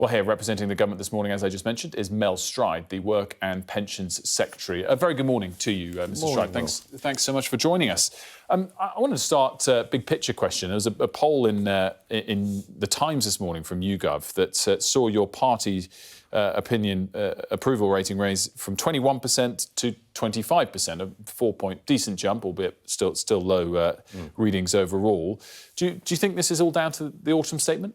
Well, here, representing the government this morning, as I just mentioned, is Mel Stride, the Work and Pensions Secretary. A very good morning to you, Mr. Stride. Thanks so much for joining us. I wanted to start a big picture question. There was a poll in the Times this morning from YouGov that saw your party's approval rating raise from 21% to 25%, a 4-point decent jump, albeit still low readings overall. Do you think this is all down to the autumn statement?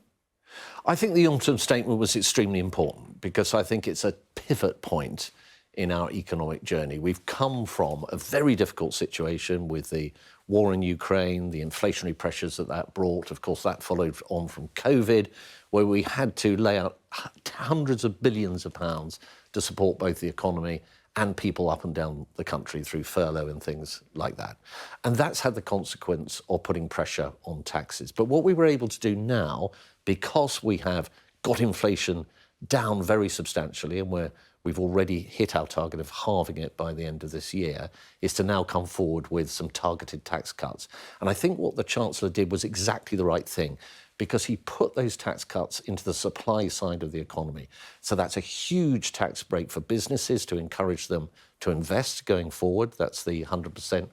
I think the autumn statement was extremely important because I think it's a pivot point in our economic journey. We've come from a very difficult situation with the war in Ukraine, the inflationary pressures that brought. Of course, that followed on from COVID, where we had to lay out hundreds of billions of pounds to support both the economy and people up and down the country through furlough and things like that. And that's had the consequence of putting pressure on taxes. But what we were able to do now, because we have got inflation down very substantially and we've already hit our target of halving it by the end of this year, is to now come forward with some targeted tax cuts. And I think what the Chancellor did was exactly the right thing, because he put those tax cuts into the supply side of the economy. So that's a huge tax break for businesses to encourage them to invest going forward. That's the 100%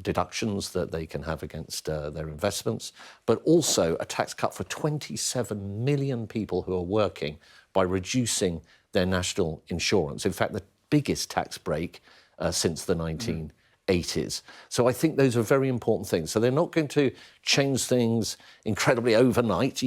deductions that they can have against their investments, but also a tax cut for 27 million people who are working by reducing their national insurance. In fact, the biggest tax break since the 1980s. So I think those are very important things. So they're not going to change things incredibly overnight,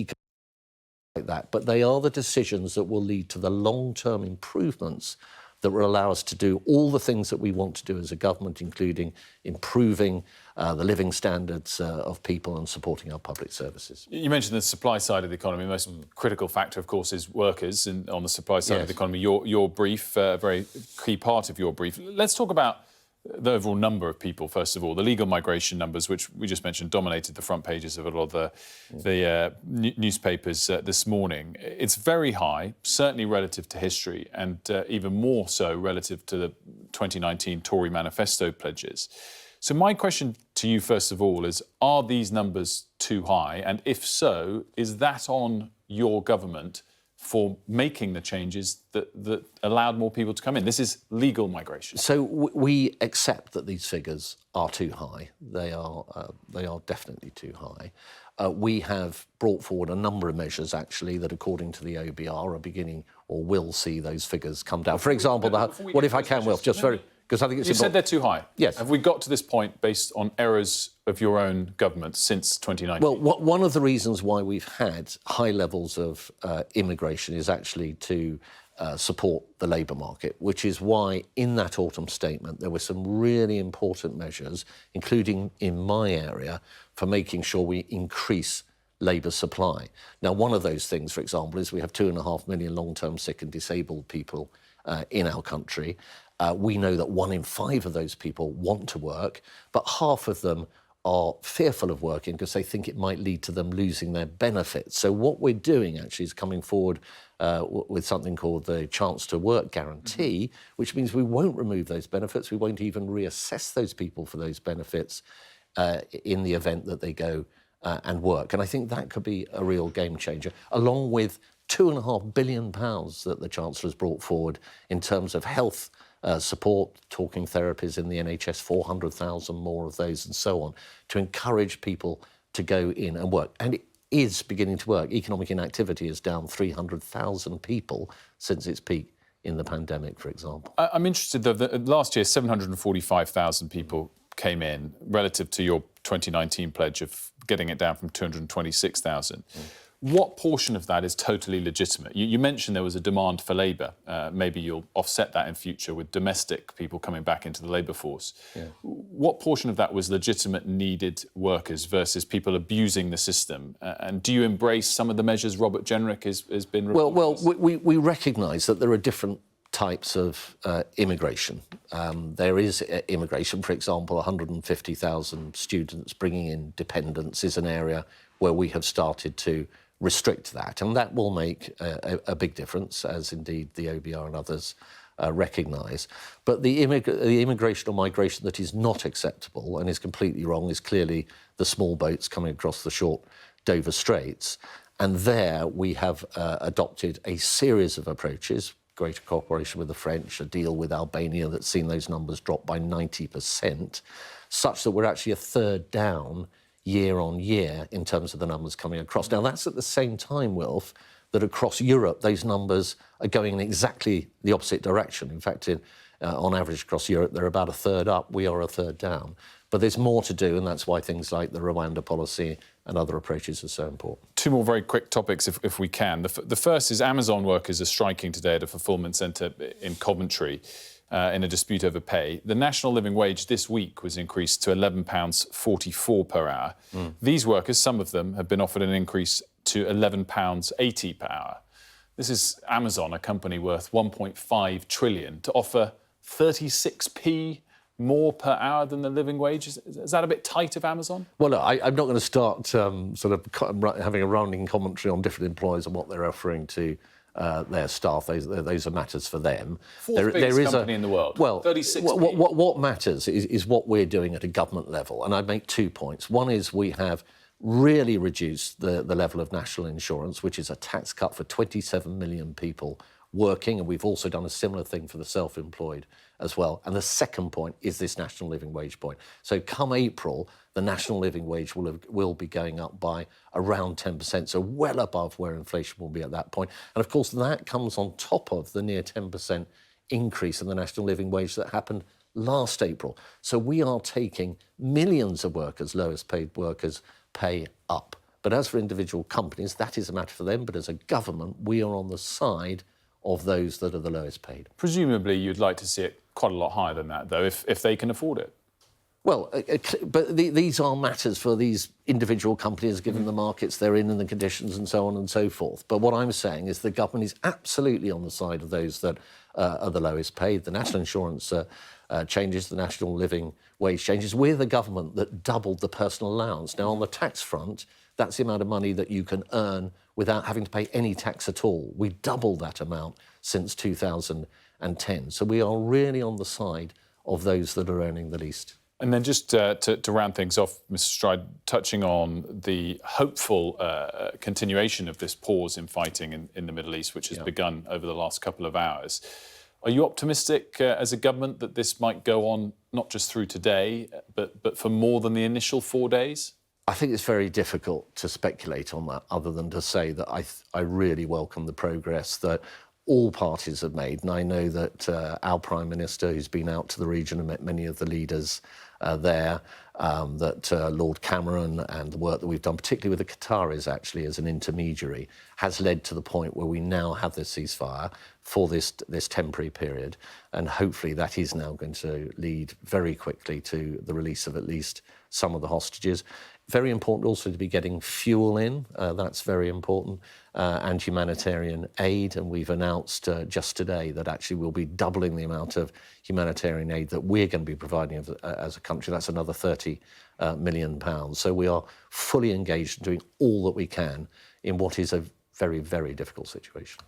like that, but they are the decisions that will lead to the long-term improvements that will allow us to do all the things that we want to do as a government, including improving the living standards of people and supporting our public services. You mentioned the supply side of the economy. The most critical factor, of course, is workers on the supply side of the economy. Your brief, a very key part of your brief. Let's talk about the overall number of people, first of all. The legal migration numbers, which we just mentioned, dominated the front pages of a lot of the newspapers this morning. It's very high, certainly relative to history, and even more so relative to the 2019 Tory manifesto pledges. So my question to you, first of all, is, are these numbers too high? And if so, is that on your government for making the changes that allowed more people to come in? This is legal migration. So we accept that these figures are too high. They are definitely too high. We have brought forward a number of measures, actually, that, according to the OBR, are beginning or will see those figures come down. For example, what if I can, Will, just very... Because I think it's you said they're too high. Yes. Have we got to this point based on errors of your own government since 2019? Well, one of the reasons why we've had high levels of immigration is actually to support the labour market, which is why in that autumn statement there were some really important measures, including in my area, for making sure we increase labour supply. Now, one of those things, for example, is we have 2.5 million long-term sick and disabled people in our country. We know that 1 in 5 of those people want to work, but half of them are fearful of working because they think it might lead to them losing their benefits. So what we're doing actually is coming forward with something called the Chance to Work Guarantee, which means we won't remove those benefits. We won't even reassess those people for those benefits in the event that they go and work. And I think that could be a real game changer, along with £2.5 billion that the Chancellor has brought forward in terms of health support, talking therapies in the NHS, 400,000 more of those and so on, to encourage people to go in and work. And it is beginning to work. Economic inactivity is down 300,000 people since its peak in the pandemic, for example. I'm interested, though, that last year 745,000 people came in relative to your 2019 pledge of getting it down from 226,000. What portion of that is totally legitimate? You mentioned there was a demand for labour. Maybe you'll offset that in future with domestic people coming back into the labour force. Yeah. What portion of that was legitimate, needed workers versus people abusing the system? And do you embrace some of the measures Robert Jenrick has been reporting? Well, we recognise that there are different types of immigration. There is immigration, for example, 150,000 students bringing in dependents is an area where we have started to restrict that, and that will make a big difference, as indeed the OBR and others recognise. But the immigration or migration that is not acceptable and is completely wrong is clearly the small boats coming across the short Dover Straits. And there we have adopted a series of approaches, greater cooperation with the French, a deal with Albania that's seen those numbers drop by 90%, such that we're actually a third down year on year in terms of the numbers coming across. Now, that's at the same time, Wilf, that across Europe, those numbers are going in exactly the opposite direction. In fact, on average across Europe, they're about a third up. We are a third down. But there's more to do, and that's why things like the Rwanda policy and other approaches are so important. Two more very quick topics, if we can. The first is Amazon workers are striking today at a fulfilment centre in Coventry in a dispute over pay. The national living wage this week was increased to £11.44 per hour. These workers, some of them, have been offered an increase to £11.80 per hour. This is Amazon, a company worth £1.5 trillion, to offer 36p more per hour than the living wage. Is that a bit tight of Amazon? Well, look, I'm not going to start sort of having a rounding commentary on different employers and what they're offering to their staff. Those are matters for them. Fourth biggest company in the world. Well, 36p. What matters is what we're doing at a government level. And I'd make 2 points. One is we have really reduced the level of national insurance, which is a tax cut for 27 million people working, and we've also done a similar thing for the self-employed as well. And the second point is this national living wage point. So come April, the national living wage will be going up by around 10%, so well above where inflation will be at that point. And of course, that comes on top of the near 10% increase in the national living wage that happened last April. So we are taking millions of workers, lowest paid workers, pay up. But as for individual companies, that is a matter for them. But as a government, we are on the side of those that are the lowest paid. Presumably, you'd like to see it quite a lot higher than that, though, if they can afford it. Well, but these are matters for these individual companies, given the markets they're in and the conditions and so on and so forth. But what I'm saying is the government is absolutely on the side of those that are the lowest paid. The national insurance changes, the national living wage changes. We're the government that doubled the personal allowance. Now, on the tax front, that's the amount of money that you can earn without having to pay any tax at all. We doubled that amount since 2010. So we are really on the side of those that are earning the least. And then just to round things off, Mr. Stride, touching on the hopeful continuation of this pause in fighting in the Middle East, which has begun over the last couple of hours. Are you optimistic as a government that this might go on not just through today, but for more than the initial 4 days? I think it's very difficult to speculate on that, other than to say that I really welcome the progress that all parties have made. And I know that our Prime Minister, who's been out to the region and met many of the leaders there, that Lord Cameron and the work that we've done, particularly with the Qataris actually as an intermediary, has led to the point where we now have this ceasefire for this temporary period. And hopefully that is now going to lead very quickly to the release of at least some of the hostages. Very important also to be getting fuel in. That's very important. And humanitarian aid. And we've announced just today that actually we'll be doubling the amount of humanitarian aid that we're going to be providing as a country. That's another £30 million. So we are fully engaged in doing all that we can in what is a very, very difficult situation.